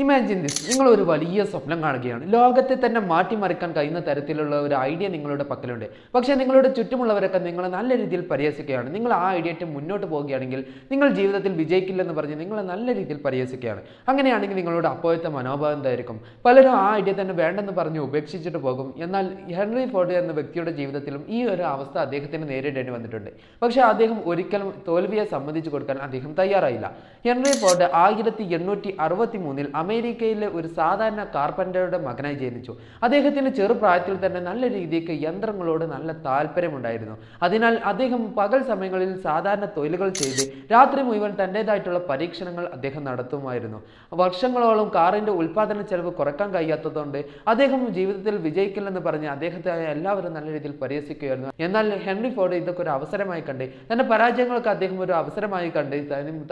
Imagine this, നിങ്ങൾ ഒരു വലിയ സ്വപ്നം കാണുകയാണ്. ലോകത്തെ തന്നെ മാറ്റിമറിക്കാൻ കഴിയുന്ന തരത്തിലുള്ള ഒരു ഐഡിയ നിങ്ങളുടെ പക്കലുണ്ട്. പക്ഷേ നിങ്ങളുടെ ചുറ്റുമുള്ളവരൊക്കെ നിങ്ങളെ നല്ല രീതിയിൽ പരിഹസിക്കുകയാണ്. നിങ്ങൾ ആ ഐഡിയയിട്ട് മുന്നോട്ട് പോവുകയാണെങ്കിൽ നിങ്ങൾ ജീവിതത്തിൽ വിജയിക്കില്ലെന്ന് പറഞ്ഞ് നിങ്ങളെ നല്ല രീതിയിൽ പരിഹസിക്കുകയാണ്. അങ്ങനെയാണെങ്കിൽ നിങ്ങളുടെ അപ്പോഴത്തെ മനോഭാവം എന്തായിരിക്കും? പലരും ആ ഐഡിയ തന്നെ വേണ്ടെന്ന് പറഞ്ഞ് ഉപേക്ഷിച്ചിട്ട് പോകും. എന്നാൽ ഹെൻറി ഫോർഡ് എന്ന വ്യക്തിയുടെ ജീവിതത്തിലും ഈ ഒരു അവസ്ഥ അദ്ദേഹത്തിന് നേരിടേണ്ടി വന്നിട്ടുണ്ട്. പക്ഷേ അദ്ദേഹം ഒരിക്കലും തോൽവിയെ സമ്മതിച്ചു കൊടുക്കാൻ അദ്ദേഹം തയ്യാറായില്ല. ഹെൻറി ഫോർഡ് 1863 അമേരിക്കയിലെ ഒരു സാധാരണ കാർപ്പൻ്ററുടെ മകനായി ജനിച്ചു. അദ്ദേഹത്തിന് ചെറുപ്രായത്തിൽ തന്നെ നല്ല രീതിക്ക് യന്ത്രങ്ങളോട് നല്ല താല്പര്യമുണ്ടായിരുന്നു. അതിനാൽ അദ്ദേഹം പകൽ സമയങ്ങളിൽ സാധാരണ തൊഴിലുകൾ ചെയ്ത് രാത്രി മുഴുവൻ തൻ്റെതായിട്ടുള്ള പരീക്ഷണങ്ങൾ അദ്ദേഹം നടത്തുമായിരുന്നു. വർഷങ്ങളോളം കാറിൻ്റെ ഉൽപ്പാദന ചെലവ് കുറയ്ക്കാൻ കഴിയാത്തതുകൊണ്ട് അദ്ദേഹം ജീവിതത്തിൽ വിജയിക്കില്ലെന്ന് പറഞ്ഞ് അദ്ദേഹത്തെ എല്ലാവരും നല്ല രീതിയിൽ പരിഹസിക്കുകയായിരുന്നു. എന്നാൽ ഹെൻറി ഫോർഡ് ഇതൊക്കെ ഒരു അവസരമായി കണ്ട്, തൻ്റെ പരാജയങ്ങൾക്ക് അദ്ദേഹം ഒരു അവസരമായി കണ്ട്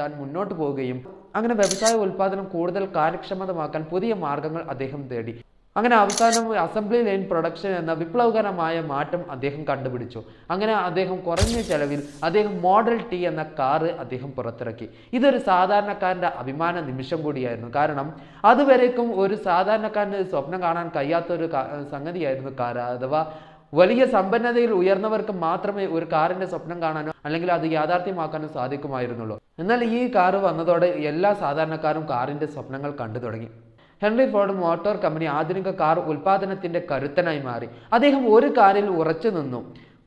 താൻ മുന്നോട്ട് പോവുകയും അങ്ങനെ വ്യവസായ ഉൽപ്പാദനം കൂടുതൽ കാര്യക്ഷമതമാക്കാൻ പുതിയ മാർഗങ്ങൾ അദ്ദേഹം തേടി. അങ്ങനെ അവസാനം അസംബ്ലി ലൈൻ പ്രൊഡക്ഷൻ എന്ന വിപ്ലവകരമായ മാറ്റം അദ്ദേഹം കണ്ടുപിടിച്ചു. അങ്ങനെ അദ്ദേഹം കുറഞ്ഞ ചെലവിൽ അദ്ദേഹം മോഡൽ ടി എന്ന കാറ് അദ്ദേഹം പുറത്തിറക്കി. ഇതൊരു സാധാരണക്കാരൻ്റെ അഭിമാന നിമിഷം കൂടിയായിരുന്നു. കാരണം അതുവരേക്കും ഒരു സാധാരണക്കാരന് സ്വപ്നം കാണാൻ കഴിയാത്തൊരു സംഗതിയായിരുന്നു കാർ. അഥവാ വലിയ സമ്പന്നതയിൽ ഉയർന്നവർക്ക് മാത്രമേ ഒരു കാറിൻ്റെ സ്വപ്നം കാണാനോ അല്ലെങ്കിൽ അത് യാഥാർത്ഥ്യമാക്കാനോ സാധിക്കുമായിരുന്നുള്ളൂ. എന്നാൽ ഈ കാറ് വന്നതോടെ എല്ലാ സാധാരണക്കാരും കാറിൻ്റെ സ്വപ്നങ്ങൾ കണ്ടു തുടങ്ങി. ഹെൻറി ഫോർഡ് മോട്ടോർ കമ്പനി ആധുനിക കാർ ഉൽപ്പാദനത്തിൻ്റെ കരുത്തനായി മാറി. അദ്ദേഹം ഒരു കാറിൽ ഉറച്ചു നിന്നു.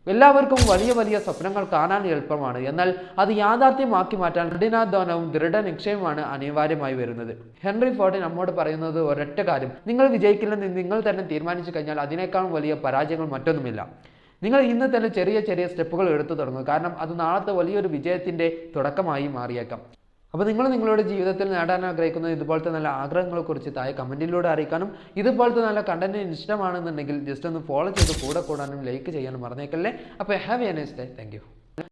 എല്ലാവർക്കും വലിയ വലിയ സ്വപ്നങ്ങൾ കാണാൻ എളുപ്പമാണ്, എന്നാൽ അത് യാഥാർത്ഥ്യമാക്കി മാറ്റാൻ കഠിനാധ്വാനവും ദൃഢനിശ്ചയവുമാണ് അനിവാര്യമായി വരുന്നത്. ഹെൻറി ഫോർഡ് നമ്മോട് പറയുന്നത് ഒരൊറ്റ കാര്യം: നിങ്ങൾ വിജയിക്കില്ലെന്ന് നിങ്ങൾ തന്നെ തീരുമാനിച്ചു കഴിഞ്ഞാൽ അതിനേക്കാളും വലിയ പരാജയങ്ങൾ മറ്റൊന്നുമില്ല. നിങ്ങൾ ഇന്ന് തന്നെ ചെറിയ ചെറിയ സ്റ്റെപ്പുകൾ എടുത്തു തുടങ്ങുക, കാരണം അത് നാളത്തെ വലിയൊരു വിജയത്തിൻ്റെ തുടക്കമായി മാറിയേക്കാം. അപ്പോൾ നിങ്ങൾ നിങ്ങളുടെ ജീവിതത്തിൽ നേടാൻ ആഗ്രഹിക്കുന്ന ഇതുപോലത്തെ നല്ല ആഗ്രഹങ്ങളെക്കുറിച്ച് താഴെ കമൻറ്റിലൂടെ അറിയിക്കാനും ഇതുപോലത്തെ നല്ല കണ്ടന്റ് ഇഷ്ടമാണെന്നുണ്ടെങ്കിൽ ജസ്റ്റ് ഒന്ന് ഫോളോ ചെയ്ത് കൂടെ കൂടാനും ലൈക്ക് ചെയ്യാനും മറന്നേക്കല്ലേ. അപ്പോൾ have A nice day. Thank you.